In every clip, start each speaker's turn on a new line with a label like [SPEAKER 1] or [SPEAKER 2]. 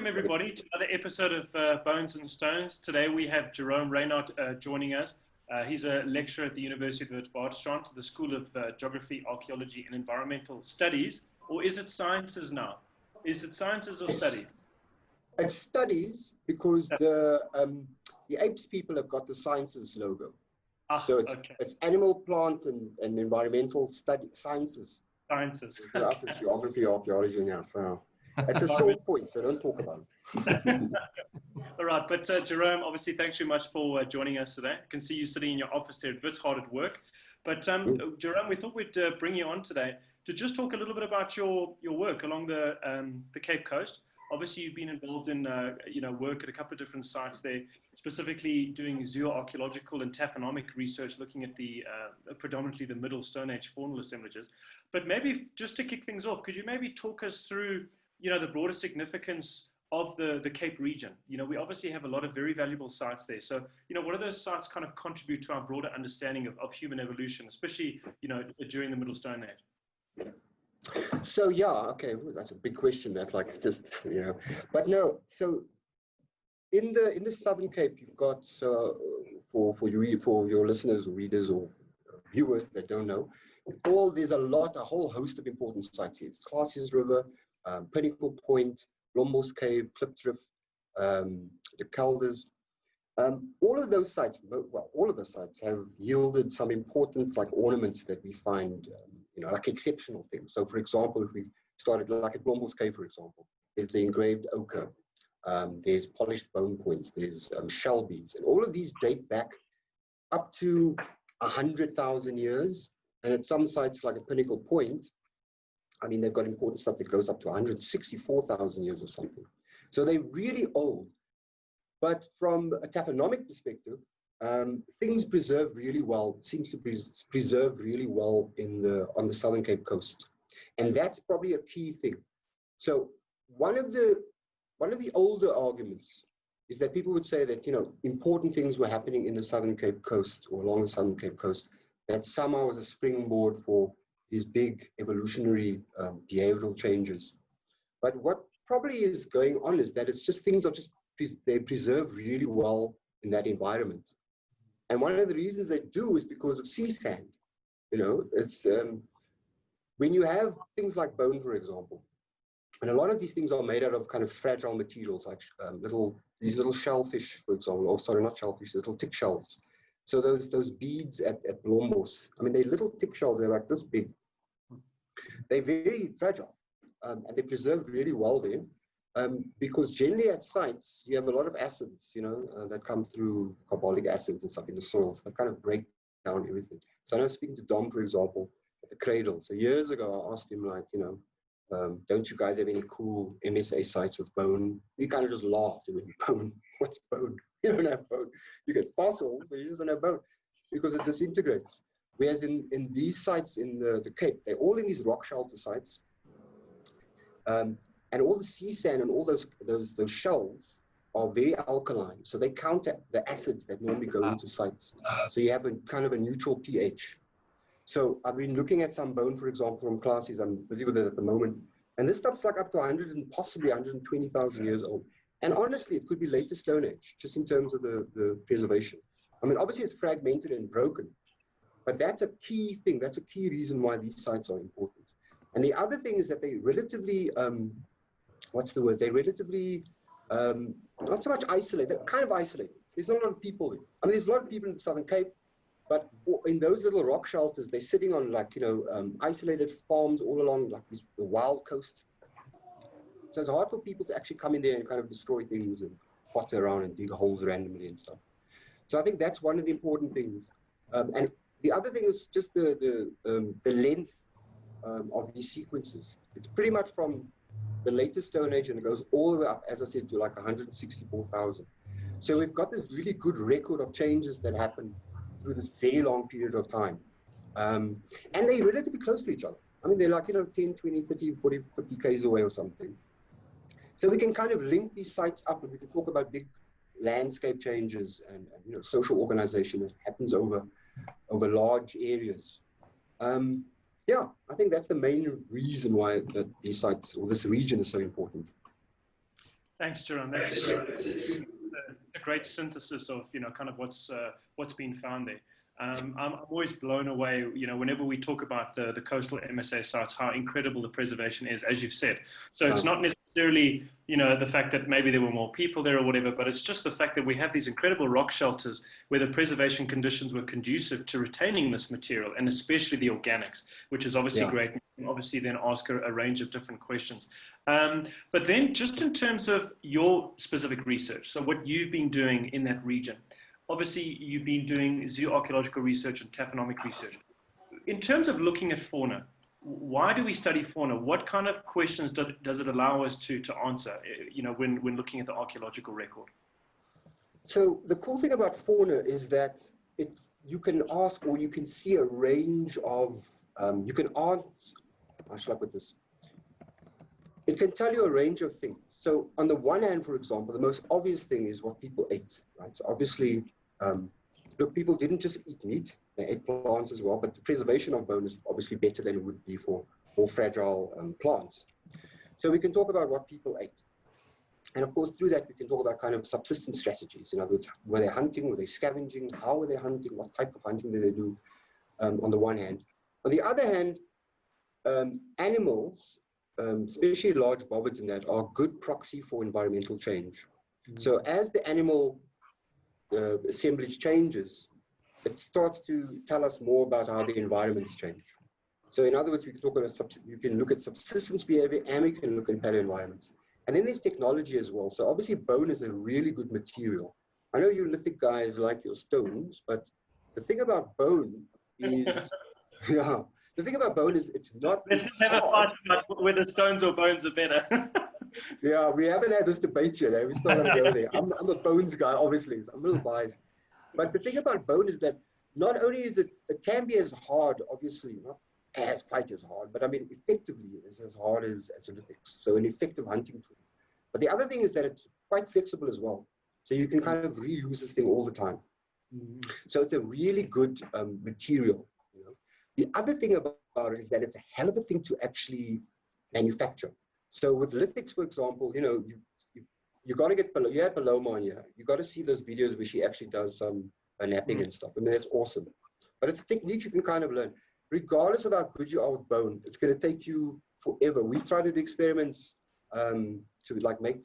[SPEAKER 1] everybody, to another episode of Bones and Stones. Today we have Jerome Reynard joining us. He's a lecturer at the University of Witwatersrand, the School of Geography, Archaeology and Environmental Studies. Or is it sciences now? Is it sciences or studies?
[SPEAKER 2] It's studies because the apes people have got the sciences logo. So it's animal, plant and environmental sciences.
[SPEAKER 1] Sciences.
[SPEAKER 2] For us, it's geography, archaeology now. So it's a sore point, so don't talk about it.
[SPEAKER 1] All right, but Jerome, obviously, thanks very much for joining us today. I can see you sitting in your office there at Wits, hard at work. But Jerome, we thought we'd bring you on today to just talk a little bit about your work along the Cape Coast. Obviously, you've been involved in work at a couple of different sites there, specifically doing zooarchaeological and taphonomic research, looking at the predominantly the Middle Stone Age faunal assemblages. But maybe just to kick things off, could you maybe talk us through the broader significance of the Cape region? We obviously have a lot of very valuable sites there. So, what do those sites kind of contribute to our broader understanding of human evolution, especially, during the Middle Stone Age?
[SPEAKER 2] So, yeah, okay, well, that's a big question. That's like just, but no, so in the Southern Cape, you've got, for your listeners or readers or viewers that don't know, there's a whole host of important sites here. It's Classies River, Pinnacle Point, Lombos Cave, Klipdrift, the Kelders. All of those sites have yielded some important ornaments that we find, exceptional things. So, for example, if we started at Lombos Cave, for example, there's the engraved ochre, there's polished bone points, there's shell beads, and all of these date back up to 100,000 years. And at some sites like at Pinnacle Point, they've got important stuff that goes up to 164,000 years or something. So they're really old. But from a taphonomic perspective, things preserve really well, seems to preserve really well on the Southern Cape coast. And that's probably a key thing. So one of the older arguments is that people would say that, important things were happening in the Southern Cape coast or along the Southern Cape coast, that somehow was a springboard for these big evolutionary behavioral changes. But what probably is going on is that it's just things are just, they preserve really well in that environment. And one of the reasons they do is because of sea sand. It's when you have things like bone, for example, and a lot of these things are made out of kind of fragile materials, like these little shellfish, for example, or sorry, not shellfish, little tick shells. So those beads at Lombos, they're little tick shells, they're like this big. They're very fragile, and they preserve really well there. Because generally at sites, you have a lot of acids, that come through carbolic acids and stuff in the soils that kind of break down everything. So I know speaking to Dom, for example, at the cradle. So years ago, I asked him, don't you guys have any cool MSA sites with bone? He kind of just laughed. He went, bone? What's bone? You don't have bone. You get fossils, but you just don't have bone because it disintegrates. Whereas in these sites in the Cape, they're all in these rock shelter sites. And all the sea sand and all those shells are very alkaline. So they counter the acids that normally go into sites. So you have a kind of a neutral pH. So I've been looking at some bone, for example, from Classies. I'm busy with it at the moment. And this stuff's like up to 100 and possibly 120,000 years old. And honestly, it could be later Stone Age, just in terms of the preservation. Obviously it's fragmented and broken, but that's a key thing. That's a key reason why these sites are important. And the other thing is that they relatively, They're relatively, not so much isolated, they're kind of isolated. There's not a lot of people there. There's a lot of people in the Southern Cape, but in those little rock shelters, they're sitting on isolated farms all along the wild coast. So it's hard for people to actually come in there and kind of destroy things and potter around and dig holes randomly and stuff. So I think that's one of the important things. And the other thing is just the length of these sequences. It's pretty much from the latest Stone Age, and it goes all the way up, as I said, to 164,000. So we've got this really good record of changes that happen through this very long period of time. And they're relatively close to each other. They're 10, 20, 30, 40, 50 Ks away or something. So we can kind of link these sites up, and we can talk about big landscape changes and social organization that happens over large areas. Yeah, I think that's the main reason why these sites or this region is so important.
[SPEAKER 1] Thanks, Jerome. It's a great synthesis of, kind of what's been found there. I'm always blown away, whenever we talk about the coastal MSA sites, how incredible the preservation is, as you've said. So it's not necessarily, the fact that maybe there were more people there or whatever, but it's just the fact that we have these incredible rock shelters where the preservation conditions were conducive to retaining this material, and especially the organics, which is obviously great. You can obviously then ask a range of different questions. But then just in terms of your specific research, so what you've been doing in that region, obviously you've been doing zooarchaeological research and taphonomic research. In terms of looking at fauna, why do we study fauna? What kind of questions does it allow us to answer, when looking at the archaeological record?
[SPEAKER 2] So the cool thing about fauna is that you can ask, or you can see a range of, you can ask, how shall I put this? It can tell you a range of things. So on the one hand, for example, the most obvious thing is what people ate, right? So obviously, look, people didn't just eat meat, they ate plants as well, but the preservation of bone is obviously better than it would be for more fragile plants. So we can talk about what people ate. And of course, through that, we can talk about kind of subsistence strategies. In other words, were they hunting, were they scavenging, how were they hunting, what type of hunting did they do, on the one hand. On the other hand, animals, especially large bovids in that, are a good proxy for environmental change. So as the animal assemblage changes, it starts to tell us more about how the environments change. So in other words, we can talk about you can look at subsistence behavior, and we can look at paleo-environments. And then there's technology as well. So obviously bone is a really good material. I know you lithic guys like your stones, but the thing about bone is, yeah, the thing about bone is it's not.
[SPEAKER 1] Let's have a fight about whether stones or bones are better.
[SPEAKER 2] Yeah, we haven't had this debate yet. We're still going to go there. I'm a bones guy, obviously. So I'm a little biased. But the thing about bone is that not only is it can be as hard, obviously, not as quite as hard, but I mean, effectively it's as hard as a lithics. So an effective hunting tool. But the other thing is that it's quite flexible as well. So you can kind of reuse this thing all the time. So it's a really good material. The other thing about it is that it's a hell of a thing to actually manufacture. So with lithics, for example, you got to get below. You had Paloma on here. You got to see those videos where she actually does some napping and stuff. I mean, it's awesome. But it's a technique you can kind of learn. Regardless of how good you are with bone, it's going to take you forever. We've tried to do experiments to like make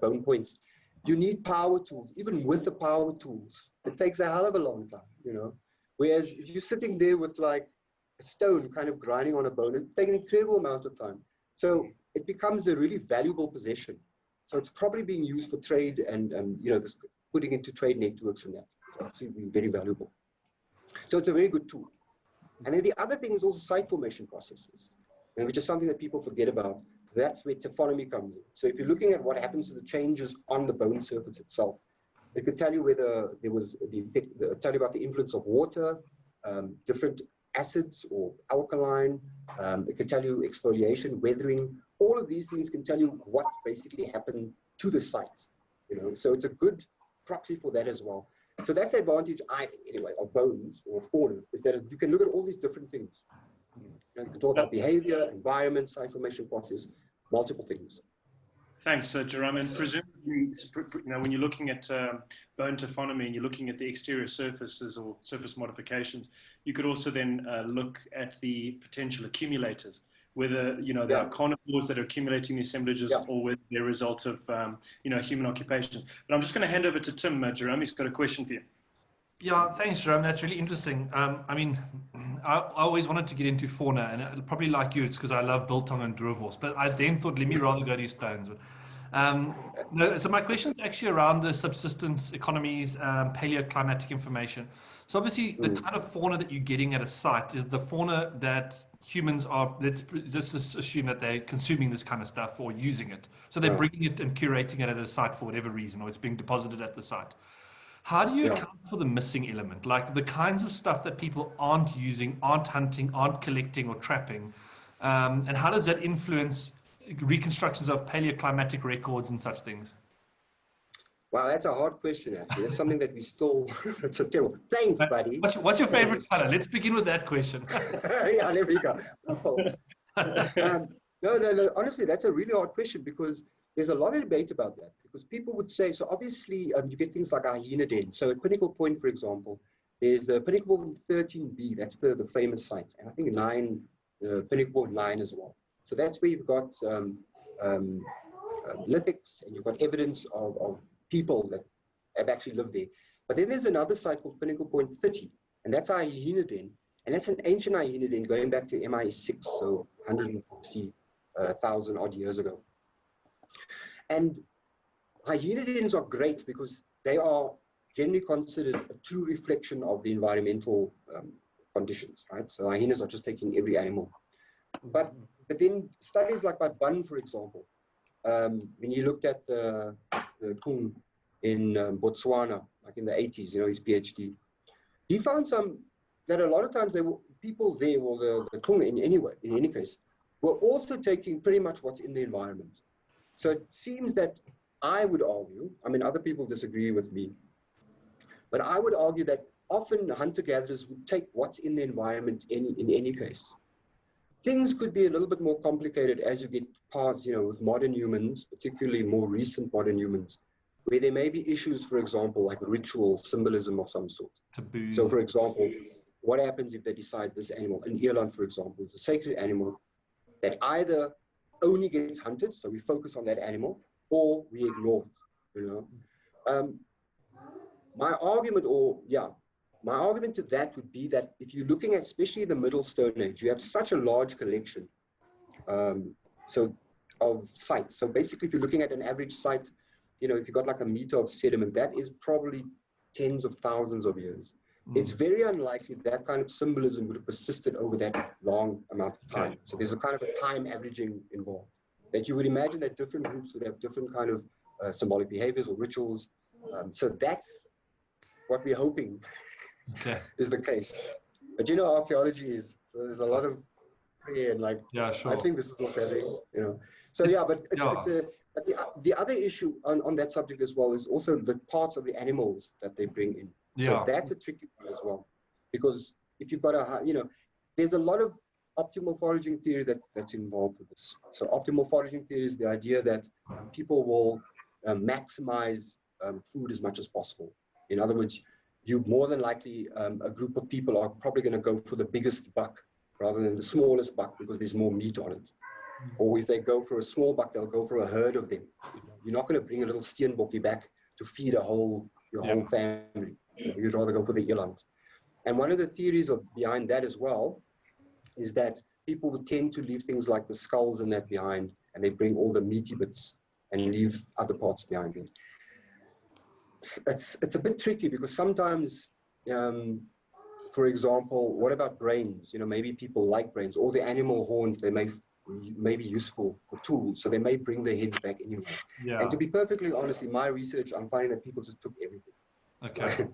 [SPEAKER 2] bone points. You need power tools. Even with the power tools, it takes a hell of a long time. Whereas if you're sitting there with like a stone kind of grinding on a bone, it takes an incredible amount of time. So it becomes a really valuable possession. So it's probably being used for trade and this putting into trade networks and that. It's absolutely very valuable. So it's a very good tool. And then the other thing is also site formation processes, which is something that people forget about. That's where taphonomy comes in. So if you're looking at what happens to the changes on the bone surface itself, it could tell you whether there was the effect, tell you about the influence of water, different acids or alkaline. It can tell you exfoliation, weathering. All of these things can tell you what basically happened to the site. So it's a good proxy for that as well. So that's the advantage, I think, anyway, of bones or fauna, is that you can look at all these different things. You can talk about behavior, environment, site formation process, multiple things.
[SPEAKER 1] Thanks, Jerome. And presumably, when you're looking at bone taphonomy and you're looking at the exterior surfaces or surface modifications, you could also then look at the potential accumulators, whether there are carnivores that are accumulating the assemblages or whether they're a result of human occupation. But I'm just going to hand over to Tim. Jerome, he's got a question for you.
[SPEAKER 3] Yeah, thanks, Jerome. That's really interesting. I mean, I always wanted to get into fauna, and probably like you, it's because I love biltong and dwarf. But I then thought, let me rather go to stones. No, so my question is actually around the subsistence economies, paleoclimatic information. So obviously, the kind of fauna that you're getting at a site is the fauna that humans are, let's just assume that they're consuming this kind of stuff or using it. So they're bringing it and curating it at a site for whatever reason, or it's being deposited at the site. How do you account for the missing element, like the kinds of stuff that people aren't using, aren't hunting, aren't collecting or trapping? And how does that influence reconstructions of paleoclimatic records and such things?
[SPEAKER 2] Wow, that's a hard question, actually. That's something that we still, it's a terrible. Thanks, buddy.
[SPEAKER 3] What's your favorite color? Let's begin with that question.
[SPEAKER 2] Yeah, there we go. No, honestly, that's a really hard question because there's a lot of debate about that because people would say, so obviously you get things like hyena den. So at Pinnacle Point, for example, there's the Pinnacle Point 13B, that's the famous site. And I think Pinnacle Point 9 as well. So that's where you've got lithics and you've got evidence of people that have actually lived there. But then there's another site called Pinnacle Point 30, and that's a hyena den. And that's an ancient hyena den going back to MI6, so 160,000 odd years ago. And hyena dens are great because they are generally considered a true reflection of the environmental conditions, right? So hyenas are just taking every animal. But then studies like by Bunn, for example, when you looked at the Kung in Botswana, like in the 80s, you know, his PhD, he found that a lot of times people there, or the Kung in any case, were also taking pretty much what's in the environment. So it seems that I would argue, I mean, other people disagree with me, but I would argue that often hunter-gatherers would take what's in the environment in any case. Things could be a little bit more complicated as you get past, you know, with modern humans, particularly more recent modern humans, where there may be issues, for example, like ritual symbolism of some sort.
[SPEAKER 3] Taboos.
[SPEAKER 2] So, for example, what happens if they decide this animal, an eland, for example, is a sacred animal that either only gets hunted, so we focus on that animal, or we ignore it, you know? My argument to that would be that if you're looking at, especially the Middle Stone Age, you have such a large collection of sites. So basically, if you're looking at an average site, you know, if you've got like a meter of sediment, that is probably tens of thousands of years. It's very unlikely that kind of symbolism would have persisted over that long amount of time. Okay. So there's a kind of a time averaging involved. That you would imagine that different groups would have different kind of symbolic behaviors or rituals. So that's what we're hoping is the case. But you know, archaeology is, so there's a lot of prayer and like,
[SPEAKER 3] yeah, sure.
[SPEAKER 2] I think this is what's happening, you know. So yeah, but the other issue on that subject as well is also the parts of the animals that they bring in. So that's a tricky one as well, because if you've got there's a lot of optimal foraging theory that's involved with this. So optimal foraging theory is the idea that people will maximize food as much as possible. In other words, you more than likely, a group of people are probably going to go for the biggest buck rather than the smallest buck because there's more meat on it. Or if they go for a small buck, they'll go for a herd of them. You're not going to bring a little steenbokkie back to feed your whole family. You'd rather go for the eland. And one of the theories behind that as well is that people would tend to leave things like the skulls and that behind, and they bring all the meaty bits and leave other parts behind them. It's a bit tricky because sometimes, for example, what about brains? You know, maybe people like brains, or the animal horns, they may be useful for tools, so they may bring their heads back anyway. Yeah. And to be perfectly honest, in my research, I'm finding that people just took everything.
[SPEAKER 3] Okay.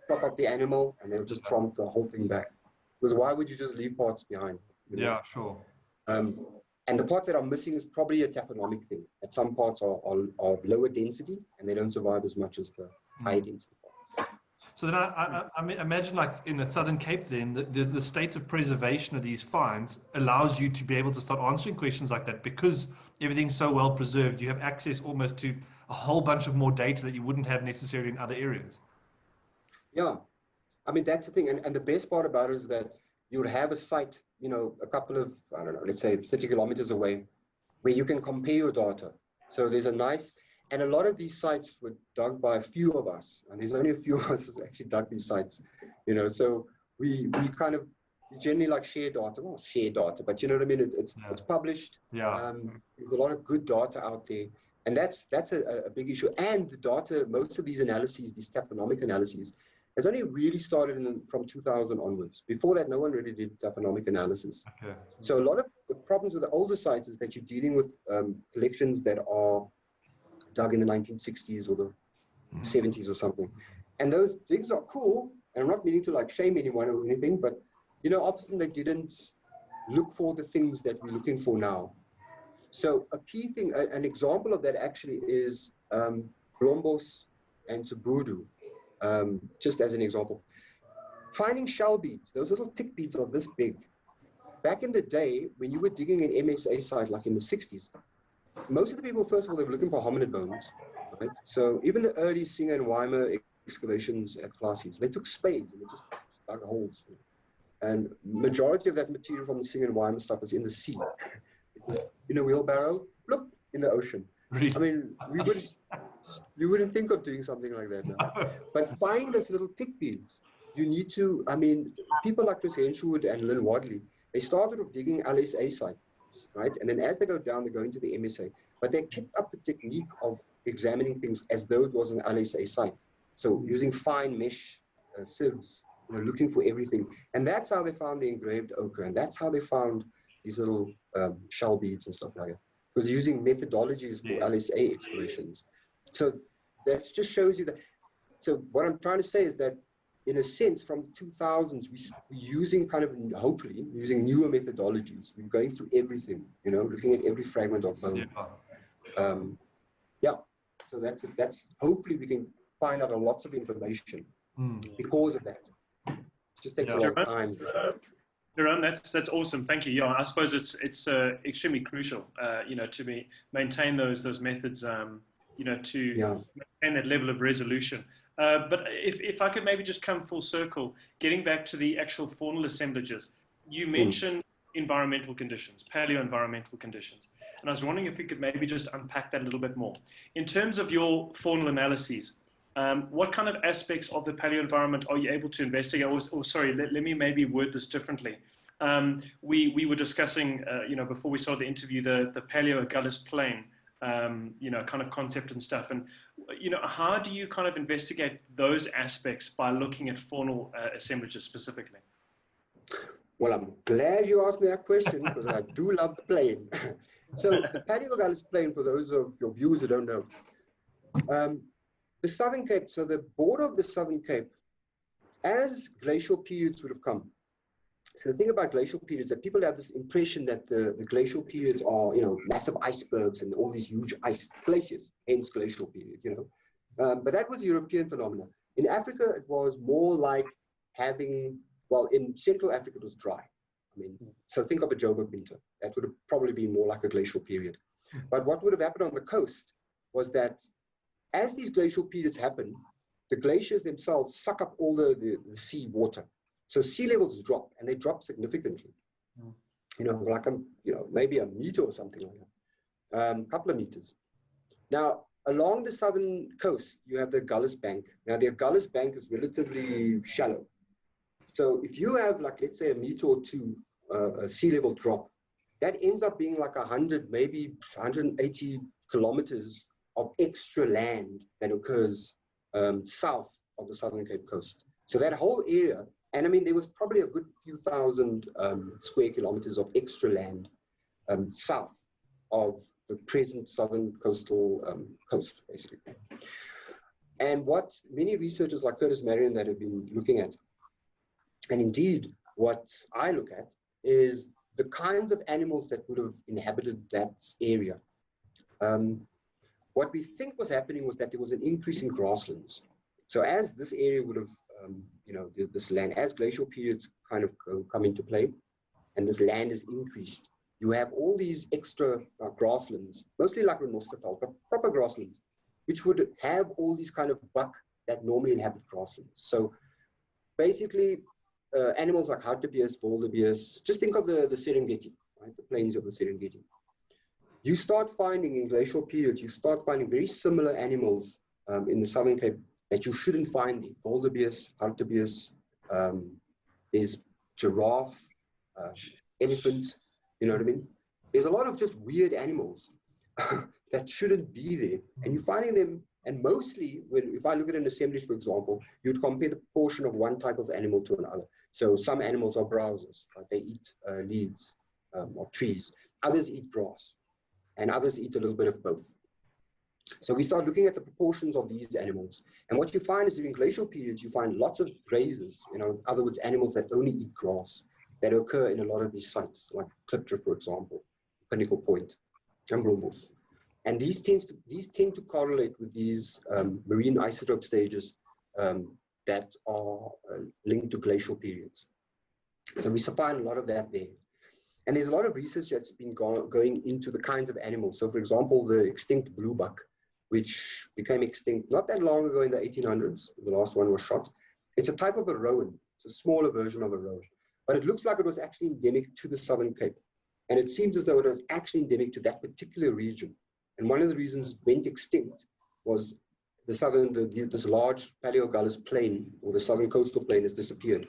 [SPEAKER 2] Chop up the animal and they'll just tromp the whole thing back. Because why would you just leave parts behind? You know? Yeah,
[SPEAKER 3] sure.
[SPEAKER 2] And the parts that are missing is probably a taphonomic thing. That some parts are lower density and they don't survive as much as the higher density parts.
[SPEAKER 3] So then I imagine, like in the Southern Cape, then the state of preservation of these finds allows you to be able to start answering questions like that, because everything's so well preserved. You have access almost to a whole bunch of more data that you wouldn't have necessarily in other areas.
[SPEAKER 2] Yeah, I mean, that's the thing. And the best part about it is that you would have a site, you know, a couple of, I don't know, let's say 30 kilometers away, where you can compare your data. So there's and a lot of these sites were dug by a few of us, and there's only a few of us that actually dug these sites, you know, so we generally like share data, but you know what I mean? It's published.
[SPEAKER 3] Yeah.
[SPEAKER 2] There's a lot of good data out there. And that's a big issue. And the data, most of these analyses, these taphonomic analyses, has only really started from 2000 onwards. Before that, no one really did taphonomic analysis.
[SPEAKER 3] Okay.
[SPEAKER 2] So a lot of the problems with the older sites is that you're dealing with collections that are dug in the 1960s or the 70s or something. And those digs are cool. And I'm not meaning to like shame anyone or anything, but you know, often they didn't look for the things that we're looking for now. So a key thing, an example of that actually is Blombos and Subudu, just as an example. Finding shell beads, those little tick beads are this big. Back in the day, when you were digging an MSA site, like in the 60s, most of the people, first of all, they were looking for hominid bones, right? So even the early Singer and Weimer excavations at Classies, they took spades and they just dug holes. And majority of that material from the Singer and Weimer stuff was in the sea. It was in a wheelbarrow, bloop, in the ocean.
[SPEAKER 3] Really?
[SPEAKER 2] I mean, you wouldn't think of doing something like that now. But finding those little tick beads, you need to, I mean, people like Chris Henshwood and Lynn Wadley, they started with digging LSA sites, right? And then as they go down, they go into the MSA. But they kept up the technique of examining things as though it was an LSA site. So using fine mesh sieves, looking for everything. And that's how they found the engraved ochre. And that's how they found these little shell beads and stuff like that. It was using methodologies for LSA excavations. So that just shows you that. So what I'm trying to say is that, in a sense, from the 2000s, we're using kind of, hopefully, using newer methodologies. We're going through everything, looking at every fragment of bone. Yeah. So that's hopefully we can find out lots of information because of that. It just takes a lot of time.
[SPEAKER 1] Jerome, that's awesome. Thank you. Yeah, I suppose it's extremely crucial, to maintain those methods, to maintain that level of resolution. But if I could maybe just come full circle, getting back to the actual faunal assemblages, you mentioned environmental conditions, paleo-environmental conditions. And I was wondering if you could maybe just unpack that a little bit more. In terms of your faunal analyses, what kind of aspects of the paleo environment are you able to investigate? Or sorry, let me maybe word this differently. We were discussing, before we started the interview, the palaeoclimates plain, kind of concept and stuff. And, how do you kind of investigate those aspects by looking at faunal assemblages specifically?
[SPEAKER 2] Well, I'm glad you asked me that question because I do love the plain. So the palaeoclimates plain, for those of your viewers who don't know, the Southern Cape, so the border of the Southern Cape, as glacial periods would have come. So the thing about glacial periods is that people have this impression that the glacial periods are, massive icebergs and all these huge ice glaciers, hence glacial period, But that was a European phenomenon. In Africa, it was more like having, well, in Central Africa, it was dry. I mean, so think of a Joburg winter. That would have probably been more like a glacial period. But what would have happened on the coast was that as these glacial periods happen, the glaciers themselves suck up all the sea water. So sea levels drop, and they drop significantly. Like maybe a meter or something like that, a couple of meters. Now, along the southern coast, you have the Gullis Bank. Now, the Gullis Bank is relatively shallow. So if you have, like, let's say a meter or two a sea level drop, that ends up being like 100, maybe 180 kilometers of extra land that occurs south of the Southern Cape coast. So that whole area, and I mean, there was probably a good few thousand square kilometers of extra land south of the present southern coastal coast, basically. And what many researchers like Curtis Marion that have been looking at, and indeed what I look at, is the kinds of animals that would have inhabited that area. What we think was happening was that there was an increase in grasslands. So as this area would have, this land, as glacial periods kind of come into play, and this land is increased, you have all these extra grasslands, mostly like renosterveld, but proper grasslands, which would have all these kind of buck that normally inhabit grasslands. So basically, animals like hartebeest, wildebeest, just think of the Serengeti, right? The plains of the Serengeti. You start finding in glacial periods, you start finding very similar animals in the Southern Cape that you shouldn't find there. Wildebeest, hartebeest, there's giraffe, elephant, you know what I mean? There's a lot of just weird animals that shouldn't be there. And you're finding them, and mostly, if I look at an assemblage, for example, you'd compare the proportion of one type of animal to another. So some animals are browsers, right? They eat leaves of trees. Others eat grass, and others eat a little bit of both. So we start looking at the proportions of these animals. And what you find is during glacial periods, you find lots of grazers, in other words, animals that only eat grass, that occur in a lot of these sites, like Klipdrift, for example, Pinnacle Point, and Blombos. And these tend to correlate with these marine isotope stages that are linked to glacial periods. So we find a lot of that there. And there's a lot of research that's been going into the kinds of animals. So for example, the extinct bluebuck, which became extinct not that long ago in the 1800s, the last one was shot. It's a type of a rowan. It's a smaller version of a rowan, but it looks like it was actually endemic to the Southern Cape. And it seems as though it was actually endemic to that particular region. And one of the reasons it went extinct was this large palaeoclimates plain, or the southern coastal plain, has disappeared.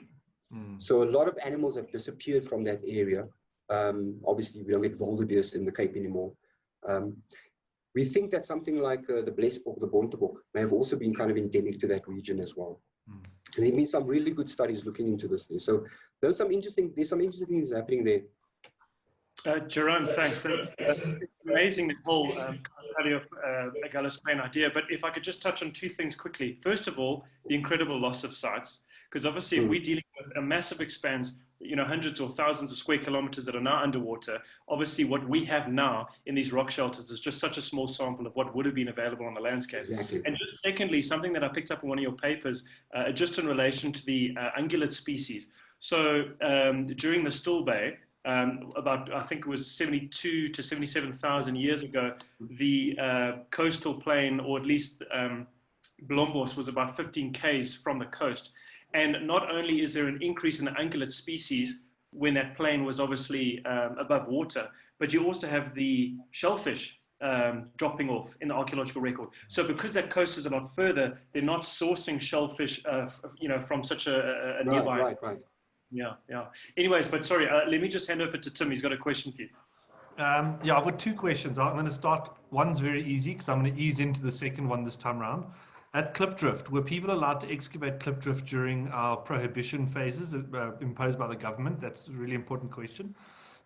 [SPEAKER 2] So a lot of animals have disappeared from that area. Obviously, we don't get wildebeest in the Cape anymore. We think that something like the blesbok, the bontebok, may have also been kind of endemic to that region as well. And there have been some really good studies looking into this there. So there's some interesting things happening there.
[SPEAKER 1] Jerome, thanks. That's amazing, the whole palaeoclimates plain idea. But if I could just touch on two things quickly. First of all, the incredible loss of sites, because obviously if we're dealing with a massive expanse, hundreds or thousands of square kilometers that are now underwater, obviously what we have now in these rock shelters is just such a small sample of what would have been available on the landscape.
[SPEAKER 2] Exactly.
[SPEAKER 1] And just secondly, something that I picked up in one of your papers, just in relation to the ungulate species. So during the Still Bay, about, I think it was 72 to 77,000 years ago, the coastal plain, or at least Blombos, was about 15 k's from the coast. And not only is there an increase in the ungulate species when that plain was obviously above water, but you also have the shellfish dropping off in the archaeological record. So because that coast is a lot further, they're not sourcing shellfish, from such a nearby.
[SPEAKER 2] Right.
[SPEAKER 1] Yeah. Anyways, but sorry, let me just hand over to Tim. He's got a question for you.
[SPEAKER 3] I've got two questions. I'm going to start. One's very easy because I'm going to ease into the second one this time around. At Klipdrift, were people allowed to excavate Klipdrift during our prohibition phases imposed by the government? That's a really important question.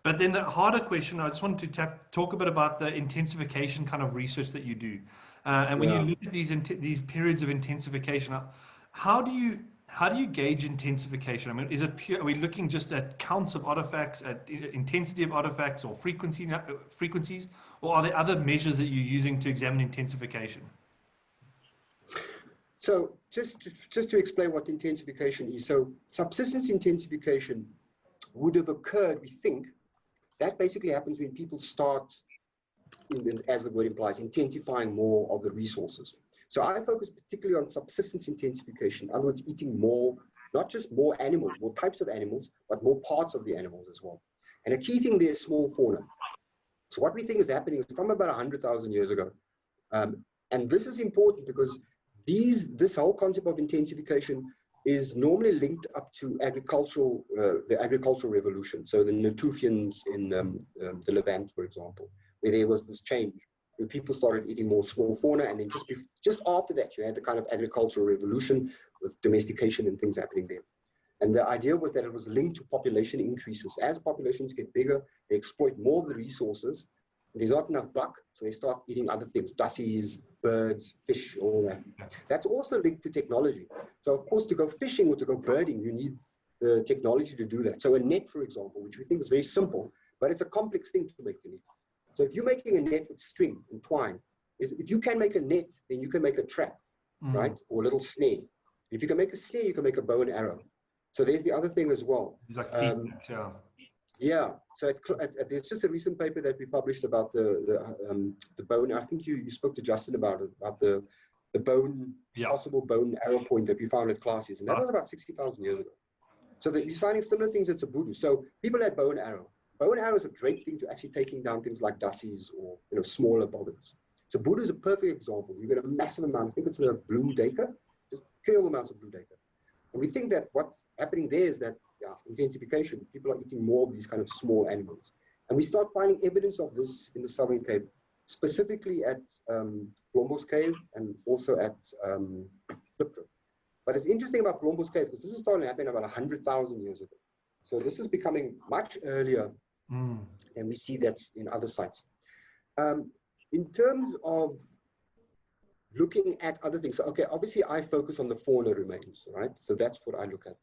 [SPEAKER 3] But then the harder question, I just wanted to talk a bit about the intensification kind of research that you do. And when you look at these periods of intensification, how do you gauge intensification? I mean, is it pure? Are we looking just at counts of artifacts, at intensity of artifacts, or frequencies, or are there other measures that you're using to examine intensification?
[SPEAKER 2] So just to explain what intensification is. So subsistence intensification would have occurred, we think, that basically happens when people start, as the word implies, intensifying more of the resources. So I focus particularly on subsistence intensification, in other words, eating more, not just more animals, more types of animals, but more parts of the animals as well. And a key thing there is small fauna. So what we think is happening is from about 100,000 years ago. And this is important because this whole concept of intensification is normally linked up to the agricultural revolution. So the Natufians in the Levant, for example, where there was this change, where people started eating more small fauna, and then just after that, you had the kind of agricultural revolution with domestication and things happening there. And the idea was that it was linked to population increases. As populations get bigger, they exploit more of the resources. There's not enough buck, so they start eating other things, dussies, birds, fish, all that. That's also linked to technology. So of course, to go fishing or to go birding, you need the technology to do that. So a net, for example, which we think is very simple, but it's a complex thing to make a net. So if you're making a net with string and twine, if you can make a net, then you can make a trap, right? Or a little snare. If you can make a snare, you can make a bow and arrow. So there's the other thing as well.
[SPEAKER 3] It's like feet, yeah.
[SPEAKER 2] Yeah, so there's just a recent paper that we published about the bone. I think you spoke to Justin about it, about the bone, possible bone arrow point that we found at Classes, and that was about 60,000 years ago. So that we're finding similar things at Sabudu. So people had bow and arrow. Bow and arrow is a great thing to actually taking down things like dussies or smaller bobbins. Sabudu is a perfect example. You get a massive amount. I think it's a blue duiker, just pure amounts of blue duiker. And we think that what's happening there is that intensification, people are eating more of these kind of small animals. And we start finding evidence of this in the Southern Cape, specifically at Blombos Cave and also at Klipdrift. But it's interesting about Blombos Cave because this is starting to happen about 100,000 years ago. So this is becoming much earlier than we see that in other sites. In terms of looking at other things, so, okay, obviously I focus on the fauna remains, right? So that's what I look at.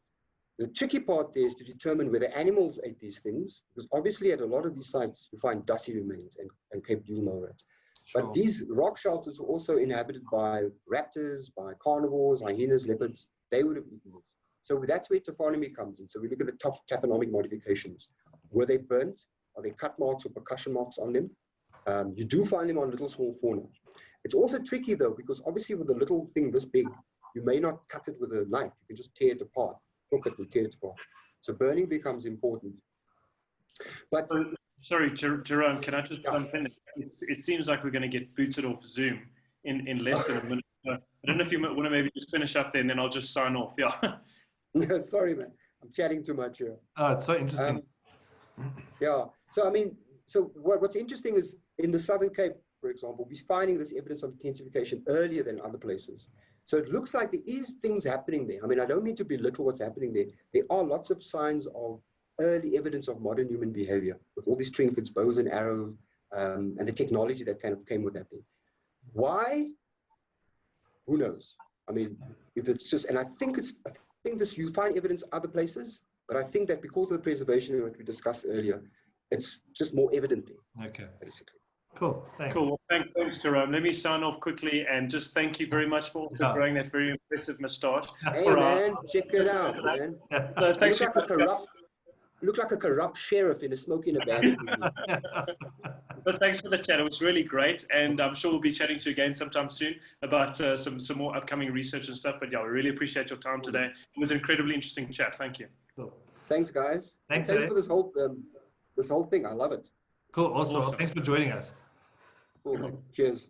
[SPEAKER 2] The tricky part there is to determine whether animals ate these things, because obviously at a lot of these sites, you find dusty remains and Cape Dule mole rats. Sure. But these rock shelters were also inhabited by raptors, by carnivores, hyenas, leopards. They would have eaten this. So that's where taphonomy comes in. So we look at the taphonomic modifications. Were they burnt? Are there cut marks or percussion marks on them? You do find them on little small fauna. It's also tricky though, because obviously with a little thing this big, you may not cut it with a knife. You can just tear it apart, hook it and tear it apart. So burning becomes important. But
[SPEAKER 1] sorry, Jerome, can I just jump in? It seems like we're going to get booted off Zoom in less than a minute. I don't know if you want to maybe just finish up there and then I'll just sign off. Yeah.
[SPEAKER 2] No, sorry, man. I'm chatting too much here.
[SPEAKER 3] Oh, it's so interesting.
[SPEAKER 2] Yeah. So, I mean, so what's interesting is in the Southern Cape, for example, we're finding this evidence of intensification earlier than other places. So it looks like there is things happening there. I mean, I don't mean to belittle what's happening there. There are lots of signs of early evidence of modern human behavior with all these trinkets, bows and arrows, and the technology that kind of came with that thing. Why? Who knows? I mean, if it's just, and I think this, you find evidence other places, but I think that because of the preservation that we discussed earlier, it's just more evident there.
[SPEAKER 3] Okay.
[SPEAKER 2] Basically.
[SPEAKER 3] Cool. Thanks.
[SPEAKER 1] Cool. Well, thanks, Jerome. Let me sign off quickly and just thank you very much for also growing that very impressive moustache.
[SPEAKER 2] Hey, man, check it out, man.
[SPEAKER 1] So thanks.
[SPEAKER 2] You look like a corrupt sheriff in a smoking a bag.
[SPEAKER 1] But thanks for the chat. It was really great, and I'm sure we'll be chatting to you again sometime soon about some more upcoming research and stuff. But yeah, we really appreciate your time today. It was an incredibly interesting chat. Thank you.
[SPEAKER 3] Cool.
[SPEAKER 2] Thanks, guys.
[SPEAKER 3] Thanks
[SPEAKER 2] for this whole thing. I love it.
[SPEAKER 3] Cool. Awesome. Thanks for joining us.
[SPEAKER 2] Cool. Cheers.